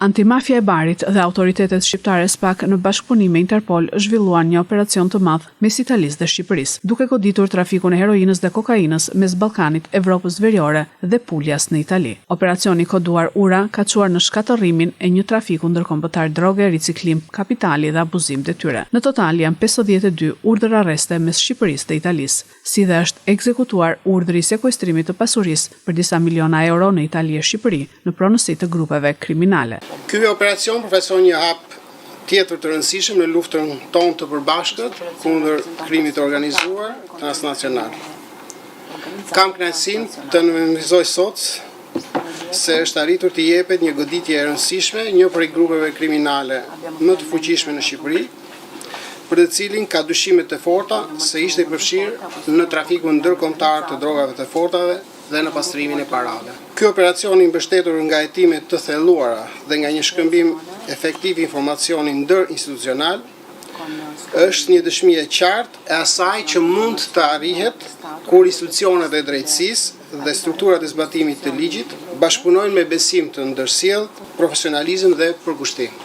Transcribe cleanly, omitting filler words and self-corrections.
Antimafia e Barit dhe autoritetet shqiptare SPAK në bashkëpunim me Interpol zhvilluan një operacion të madh mes Italisë dhe Shqipërisë, duke goditur trafikun e heroinës dhe kokainës mes Ballkanit, Evropës Veriore dhe Puljas në Itali. Operacioni koduar Ura ka çuar në shkatërrimin e një trafiku ndërkombëtar droge, riciklim kapitali dhe abuzim detyre. Në total janë 52 urdhër arreste mes Shqipërisë dhe Italisë, si dhe është ekzekutuar urdhri i sekuestrimit të pasurisë për disa miliona euro në Itali e Shqipëri në pronësi të grupeve kriminale. Ky operacion përfaqëson një hap tjetër të rëndësishëm në luftën tonë të përbashkët kundër krimit të organizuar transnacional. Kam kënaqësinë të nënvizoj sot se është arritur të jepet një goditje e rëndësishme një prej grupeve kriminale më të fuqishme në Shqipëri, për të cilin ka dyshime të forta se ishte i përfshirë në trafikun ndërkombëtar të drogave të fortave dhe në pastrimin e parave. Ky operacion i mbështetur nga hetime të thelluara dhe nga një shkëmbim efektiv informacioni ndërinstitucional është një dëshmi e qartë e asaj që mund të arrihet kur institucionet e drejtësisë dhe strukturat e zbatimit të ligjit bashkëpunojnë me besim të ndërsjellë, profesionalizëm dhe përkushtim.